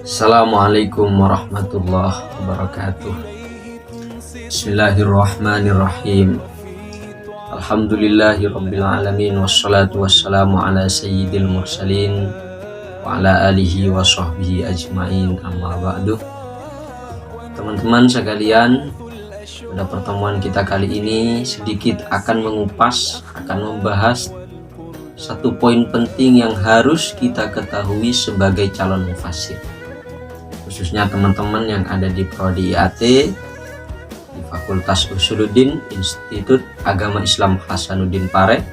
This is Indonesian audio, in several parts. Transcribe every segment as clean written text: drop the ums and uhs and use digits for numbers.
Assalamualaikum warahmatullahi wabarakatuh. Bismillahirrahmanirrahim. Alhamdulillahirabbil alamin wassalatu wassalamu ala sayyidil mursalin wa ala alihi wa sahbihi ajmain, amma ba'du. Teman-teman sekalian, pada pertemuan kita kali ini sedikit akan membahas satu poin penting yang harus kita ketahui sebagai calon mufassir, khususnya teman-teman yang ada di Prodi IAT di Fakultas Usuluddin Institut Agama Islam Hasanuddin Pare.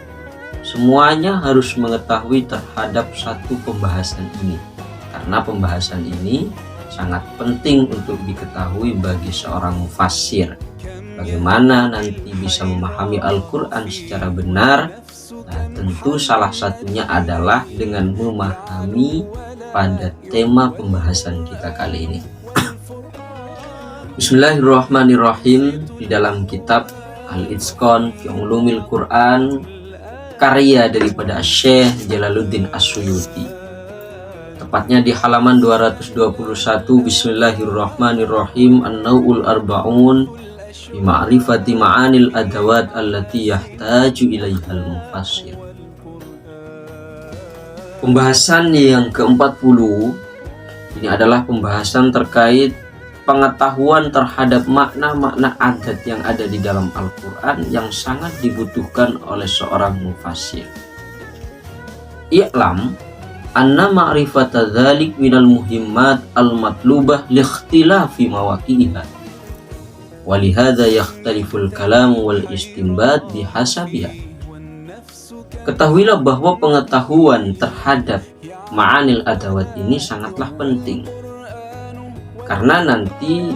Semuanya harus mengetahui terhadap satu pembahasan ini, karena pembahasan ini sangat penting untuk diketahui bagi seorang mufassir. Bagaimana nanti bisa memahami Al-Quran secara benar? Nah, tentu salah satunya adalah dengan memahami pada tema pembahasan kita kali ini. Bismillahirrahmanirrahim. Di dalam kitab Al-Itqan fi Ulumil Quran, karya daripada Syekh Jalaluddin As-Suyuti, tepatnya di halaman 221, Bismillahirrahmanirrahim, An-Naw'ul Arba'un bi ma'rifati ma'anil adawat allati yahtaju ilaihal mufassir. Pembahasan yang ke-40 ini adalah pembahasan terkait pengetahuan terhadap makna-makna adat yang ada di dalam Al-Quran yang sangat dibutuhkan oleh seorang mufassir. I'lam anna ma'rifata dzalik minal muhimmat al-matlubah liikhtilafi mawaqi'iha walihada yakhtaliful kalam wal istinbat bihasabiha. Ketahuilah bahwa pengetahuan terhadap ma'anil adawat ini sangatlah penting, karena nanti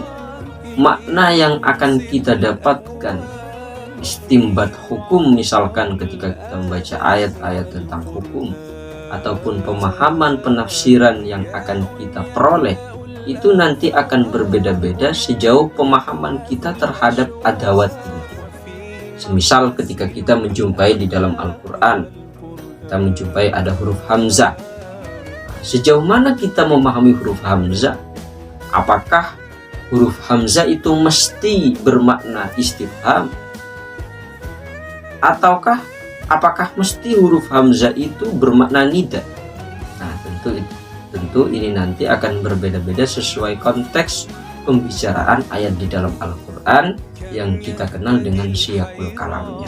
makna yang akan kita dapatkan, istimbat hukum, misalkan ketika kita membaca ayat-ayat tentang hukum, ataupun pemahaman penafsiran yang akan kita peroleh, itu nanti akan berbeda-beda sejauh pemahaman kita terhadap adawat ini. Semisal ketika kita menjumpai di dalam Al-Quran, kita menjumpai ada huruf hamzah. Sejauh mana kita memahami huruf hamzah? Apakah huruf hamzah itu mesti bermakna istifham? Ataukah apakah mesti huruf hamzah itu bermakna nida? Nah, tentu ini nanti akan berbeda-beda sesuai konteks pembicaraan ayat di dalam Al-Quran yang kita kenal dengan siyaqul kalamnya.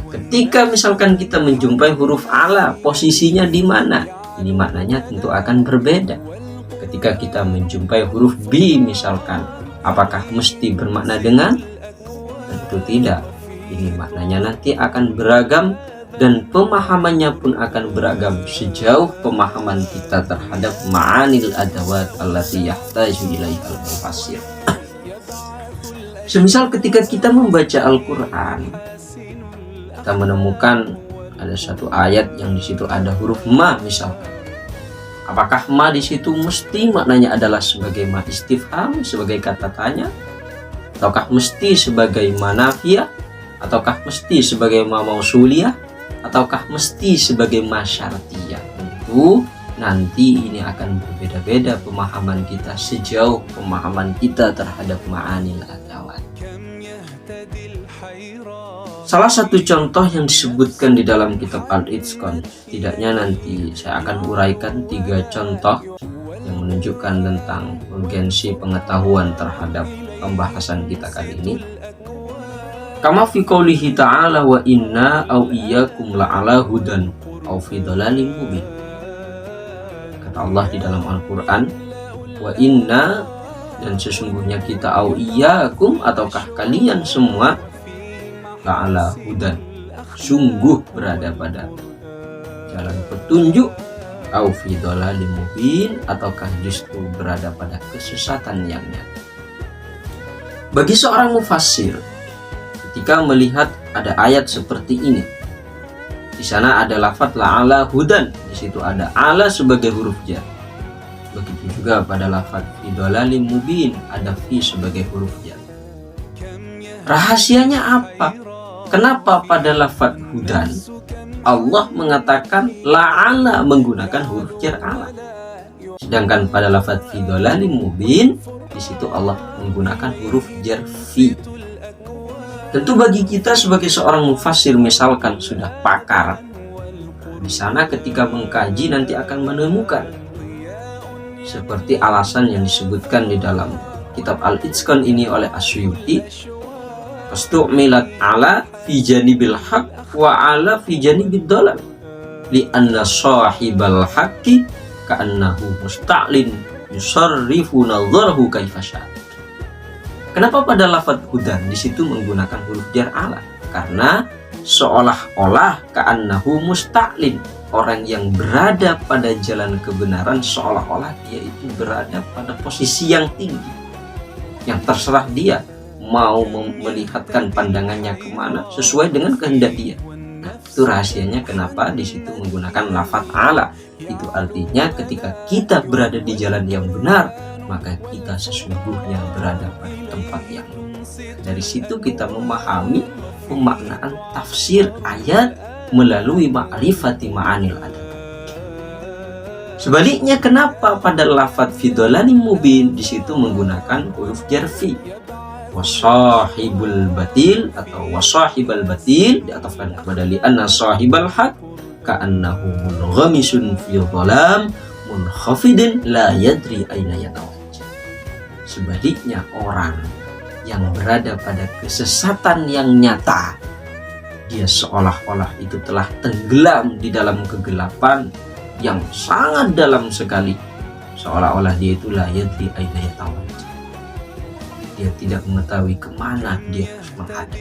Ketika misalkan kita menjumpai huruf ala, posisinya di mana? Ini maknanya tentu akan berbeda. Ketika kita menjumpai huruf B misalkan, apakah mesti bermakna dengan? Tentu tidak. Ini maknanya nanti akan beragam, dan pemahamannya pun akan beragam sejauh pemahaman kita terhadap ma'anil adawat allati yahtaju ilaihal mufassir. Semisal ketika kita membaca Al-Quran, kita menemukan ada satu ayat yang di situ ada huruf ma misalkan. Apakah ma di situ mesti maknanya adalah sebagai ma istifham, sebagai kata tanya, ataukah mesti sebagai ma nafiyah, ataukah mesti sebagai ma mausuliyah, ataukah mesti sebagai ma syartiyah? Tentu nanti ini akan berbeda-beda pemahaman kita sejauh pemahaman kita terhadap ma'anil adawat. Salah satu contoh yang disebutkan di dalam kitab Al-Itqan, setidaknya nanti saya akan uraikan 3 contoh yang menunjukkan tentang urgensi pengetahuan terhadap pembahasan kita kali ini. Kama fi qoulihi ta'ala wa inna au iyyakum la'ala hudan au fi dhalalim mubin. Kata Allah di dalam Al-Qur'an, wa inna, dan sesungguhnya kita, au iyyakum, ataukah kalian semua, la'ala hudan, sungguh berada pada jalan petunjuk, au fi dhalalim mubin, ataukah justru berada pada kesesatan yang nyata. Bagi seorang mufassir, ketika melihat ada ayat seperti ini, di sana ada lafadz la'ala hudan, di situ ada ala sebagai huruf jar. Begitu juga pada lafadz fi dhalalim mubin ada fi sebagai huruf jar. Rahasianya apa? Kenapa pada lafadz hudan Allah mengatakan la'ala menggunakan huruf jar ala? Sedangkan pada lafaz fi dhalalim mubin, di situ Allah menggunakan huruf jar fi. Tentu bagi kita sebagai seorang mufassir, misalkan sudah pakar di sana, ketika mengkaji nanti akan menemukan seperti alasan yang disebutkan di dalam kitab Al-Itqan ini oleh Asyuyuti, fastu'milat ala fi janibil haq wa ala fi janibid dhalal li anna sahibal haqqi ka'annahu musta'lin yusarrifu nadharahu kaifa syaa. Kenapa pada lafaz hudan di situ menggunakan huruf jar ala? Karena seolah-olah ka'annahu musta'lin, orang yang berada pada jalan kebenaran, seolah-olah dia itu berada pada posisi yang tinggi, yang terserah dia mau melihatkan pandangannya kemana sesuai dengan kehendak dia. Nah, itu rahasianya kenapa di situ menggunakan lafaz ala. Itu artinya ketika kita berada di jalan yang benar, maka kita sesungguhnya berada pada tempat yang benar. Dari situ kita memahami pemaknaan tafsir ayat melalui ma'rifati ma'anil adab. Sebaliknya, kenapa pada lafaz fi dhalalim mubin di situ menggunakan huruf jar fi? Wasahibul batil atau wasahibal batil diatafkan kepada li anna sahibal haq ka'annahu munghamisun fi dhalam munkhafidin la yadri aina yatawajjah. Sebaliknya, orang yang berada pada kesesatan yang nyata, dia seolah-olah itu telah tenggelam di dalam kegelapan yang sangat dalam sekali, seolah-olah dia itu la yadri aina yatawajjah. Dia tidak mengetahui kemana dia harus menghadap.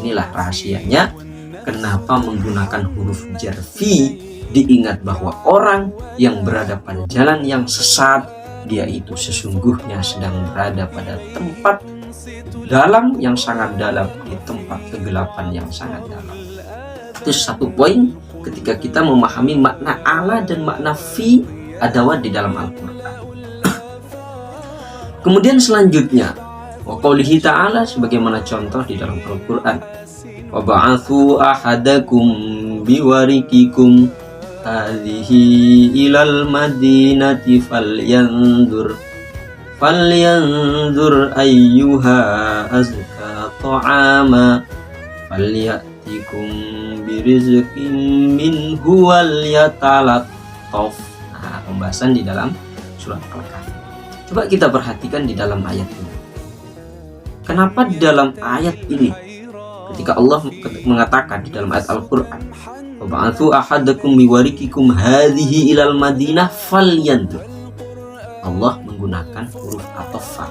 Inilah rahasianya kenapa menggunakan huruf jar fi. Diingat bahwa orang yang berada pada jalan yang sesat, dia itu sesungguhnya sedang berada pada tempat dalam yang sangat dalam, di tempat kegelapan yang sangat dalam. Itu satu poin ketika kita memahami makna ala dan makna fi adawat di dalam Al-Quran. Kemudian selanjutnya, wa qaulihi ta'ala, sebagaimana contoh di dalam Al-Quran, wa ba'athu ahadakum biwarikikum hadhihi ilal madinati falyanzur ayyuha azka ta'ama falyatikum birizqin minhu walyatalattaf. Nah, pembahasan di dalam surat Al-Kahfi. Coba kita perhatikan di dalam ayat ini. Kenapa di dalam ayat ini ketika Allah mengatakan di dalam ayat Al-Quran, "Wab'atsu ahadakum biwarikikum hadhihi ilal madinah falyanzur." Allah menggunakan huruf ataf fa.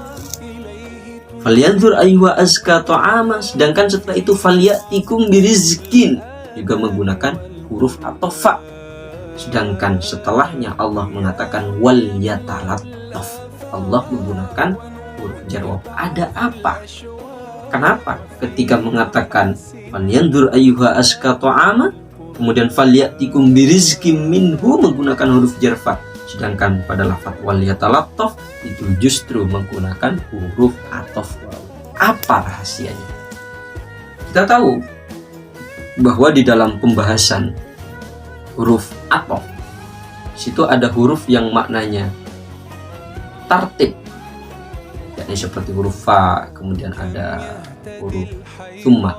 Falyanzur ayyuha azka ta'ama, sedangkan setelah itu falyatikum birizqin juga menggunakan huruf ataf fa. Sedangkan setelahnya Allah mengatakan wal yatalattaf. Allah menggunakan huruf jar wa. Ada apa? Kenapa ketika mengatakan falyanzur ayyuha azka ta'ama, kemudian falyatikum birizqin minhu menggunakan huruf jar fa, sedangkan pada lafaz wal yatalattaf itu justru menggunakan huruf ataf waw. Apa rahasianya? Kita tahu bahwa di dalam pembahasan huruf ataf situ ada huruf yang maknanya tartib, yakni seperti huruf fa, kemudian ada huruf tsumma.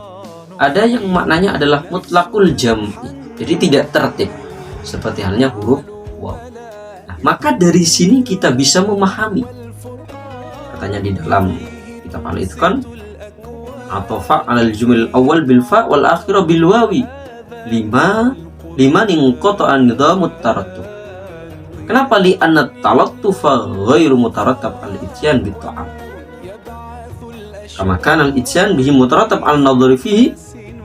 Ada yang maknanya adalah mutlaqul jam'i, jadi tidak tertib, seperti halnya huruf waw. Nah, maka dari sini kita bisa memahami, katanya di dalam kitab Al-Itqan, atafa 'alal jumlil awal bil fa wal akhir bil wawi lima inqata'a nidhamut tarattub. Kenapa? Li anna talattufa ghairu mutarattab al-ityan bit ta'am. Kama kana al-ityan bihi mutarattab al-nadhari fihi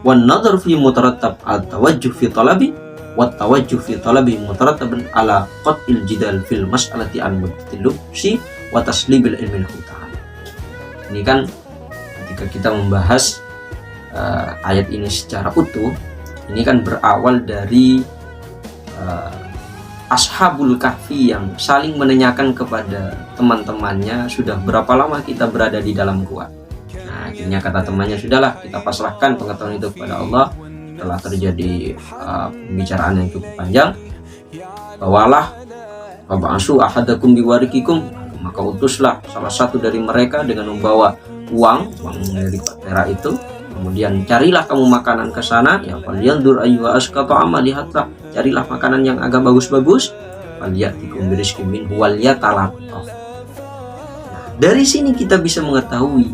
wan nadhar fihi mutarattab al-tawajjuh fi talabi wat tawajjuh fi talabi mutarattabun ala qat'il jidal fil mas'alati al-muttalibsi wa taslibil ilmi ta'ala. Ini kan ketika kita membahas ayat ini secara utuh, ini kan berawal dari Ashabul Kahfi yang saling menanyakan kepada teman-temannya, sudah berapa lama kita berada di dalam gua. Nah, akhirnya kata temannya, sudahlah kita pasrahkan pengetahuan itu kepada Allah. Setelah terjadi pembicaraan yang cukup panjang, bawalah Fab'asu ahadakum biwarikikum, maka utuslah salah satu dari mereka dengan membawa uang dari perak itu. Kemudian carilah kamu makanan ke sana, ya falyandur ayyuha azka ta'ama, lihatlah carilah makanan yang agak bagus-bagus, falyatikum birizqin minhu walyatalattaf. Dari sini kita bisa mengetahui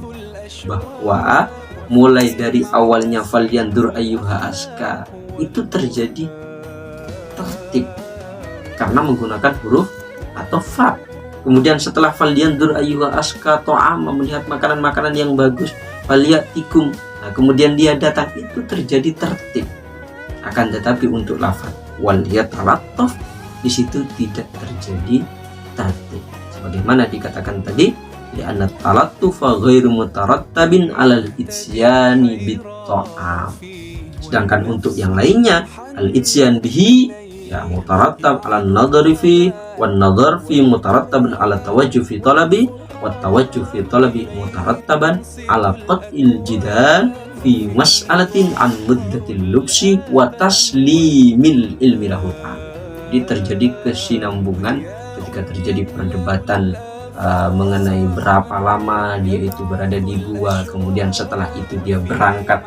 bahwa mulai dari awalnya falyandur ayyuha azka itu terjadi tertib karena menggunakan huruf atau fa. Kemudian setelah falyandur ayyuha azka ta'ama, melihat makanan-makanan yang bagus, falyatikum. Nah, kemudian dia datang, itu terjadi tertib. Akan tetapi untuk lafaz walyatalattaf di situ tidak terjadi tertib. Sebagaimana dikatakan tadi, li'anna talattufa ghairu mutarattabin 'alal itsyani bit-ta'am. Sedangkan untuk yang lainnya, al-itsyan bihi ya mutarattab 'ala an-nadhari fi wan nadhar fi mutarattabun 'ala tawajjuh fi talabi wat tawajjuh fi talabi mutarattaban 'ala qat'il jidal fi mas'alatin an muddatil lubsi wa taslimil ilmi lahu ta'ala. Jadi terjadi kesinambungan ketika terjadi perdebatan mengenai berapa lama dia itu berada di gua, kemudian setelah itu dia berangkat.